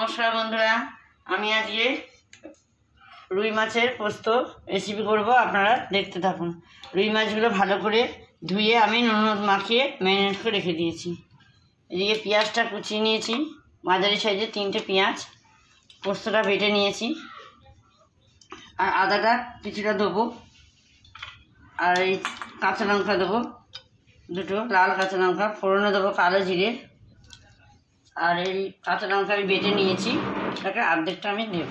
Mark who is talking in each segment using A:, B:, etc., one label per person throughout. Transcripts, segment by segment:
A: नमस्कार बंधुरा आमी आजके रुई माछेर पोस्त रेसिपि करब। आपनारा देखते थाकुन। रुई माछगुलो भालो करे धुए आमी नुन हलुद माखिए मैरिनेट करे रेखे दिएछि। एदिके पेঁয়াজটা कुचिए निएछि, माझारि साइजेर 3টে पेঁয়াজ, पोस्तटा बेटे निएछि और आदाटा কিছুটা देবो और এই কাঁচা লঙ্কা देबो দুটো লাল কাঁচা লঙ্কা, ফোড়নে देबो কালো জিরে और এই কাঁচা লঙ্কা আমি বেটে নিয়েছি, এটাকে অর্ধেকটা আমি দেব।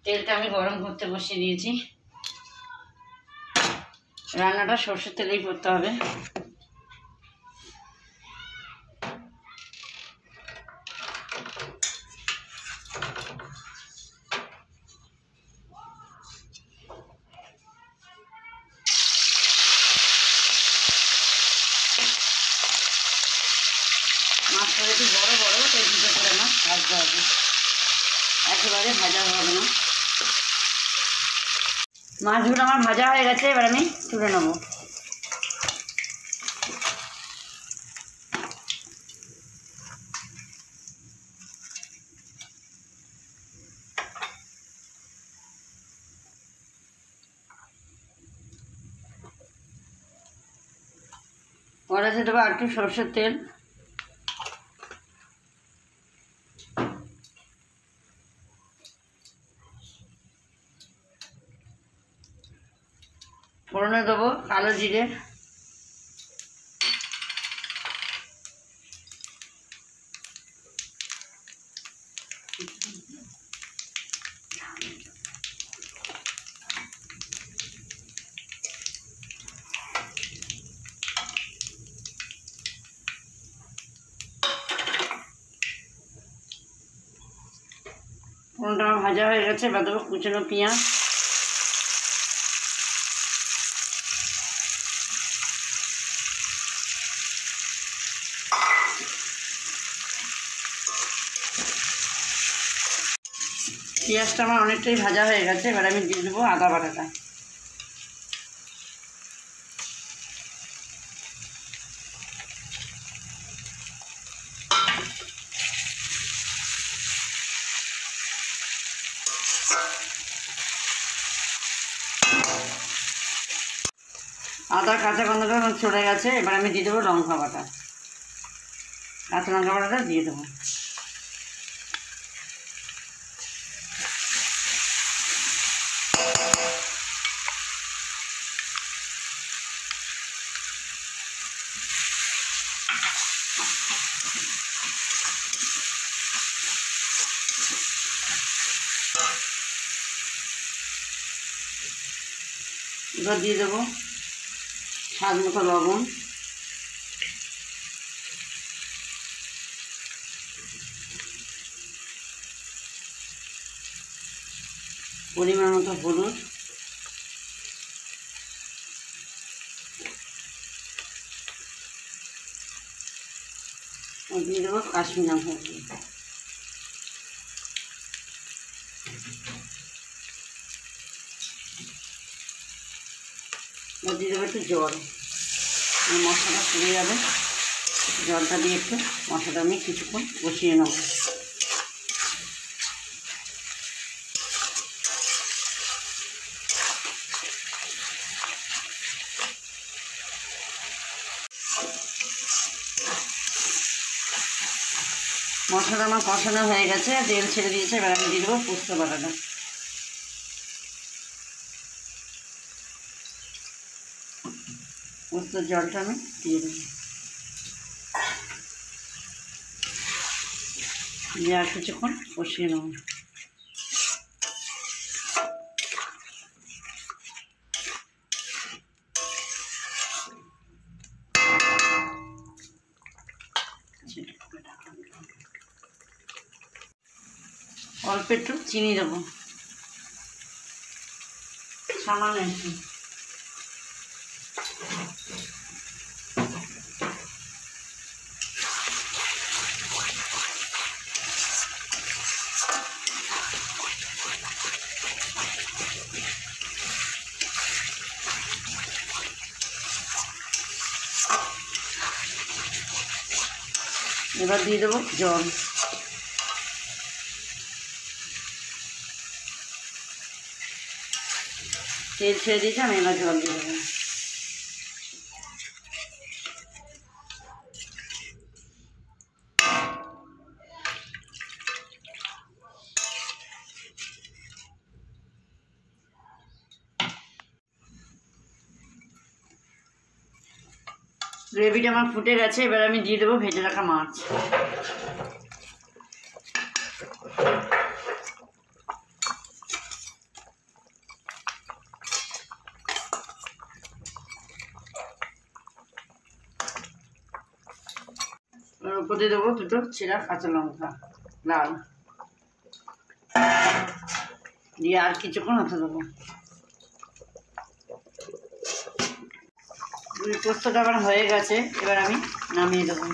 A: তেলটা আমি গরম করতে বসিয়ে দিয়েছি। রান্নাটা সরষের তেলেই করতে হবে। মাছটা একটু বড় বড় তাই দুটো করে আমার ভাজতে হবে, একেবারে ভাজা হবে না। মাছগুলো আমার ভাজা হয়ে গেছে, এবার আমি তুলে নেব। কড়াইতে দেবো একটু সরষের তেল, ফোড়নে দেবো কালো জিরে, ফোড়নটা ভাজা হয়ে গেছে, এবার দেবো কুচনো পেঁয়াজ, পেঁয়াজটা আমার অনেকটাই ভাজা হয়ে গেছে, এবার আমি দিয়ে দেবো আদা বাটাটা। আদা কাঁচা গন্ধটা চলে গেছে, এবার আমি দিয়ে দেবো লঙ্কা বাটা। কাঁচা লঙ্কা বাটাটা দিয়ে দেবো। এবার দিয়ে দেবো স্বাদ মতো লবণ, পরিমাণ মতো হলুদ, দিয়ে দেবো কাশ্মীরি লঙ্কা, দিয়ে দেবো একটু জল। মশলাটা পুড়ে যাবে, জলটা দিয়ে একটু মশলাটা আমি কিছুক্ষণ বসিয়ে নেব। মশলাটা আমার কষানো হয়ে গেছে, তেল ছেড়ে দিয়েছে, এবার আমি দিয়ে দেবো পোস্ত বাটাটা। পোস্তর জলটা আমি দিয়ে দেবো, দিয়ে আর কিছুক্ষণ কষিয়ে নেব। অল্প একটু চিনি দেবো, সামান্য একটু। এবার দিয়ে দেবো জল। তেল ছেড়ে দিয়েছে, আমি এবার জল দিয়ে দেবো। গ্রেভিটা আমার ফুটে গেছে, এবার আমি দিয়ে দেবো ভেজে রাখা মাছ। উপর দিয়ে দেবো দুটো ছেঁড়া কাঁচা লঙ্কা লাল, দিয়ে আর কিছুক্ষণ হতে দেবো। পোস্তটা আমার হয়ে গেছে, এবার আমি নামিয়ে দেবো।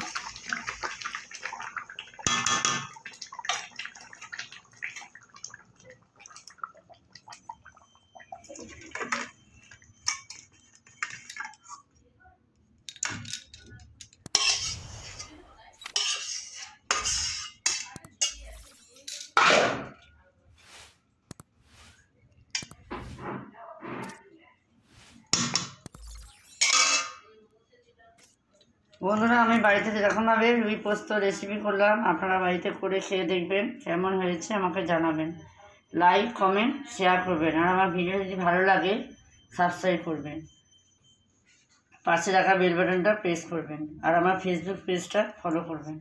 A: বন্ধুরা, আমি বাড়িতে যেরকমভাবে রুই পোস্ত রেসিপি করলাম, আপনারা বাড়িতে করে খেয়ে দেখবেন কেমন হয়েছে, আমাকে জানাবেন। লাইক, কমেন্ট, শেয়ার করবেন, আর আমার ভিডিও যদি ভালো লাগে সাবস্ক্রাইব করবেন, পাশে রাখা বেল বাটনটা প্রেস করবেন, আর আমার ফেসবুক পেজটা ফলো করবেন।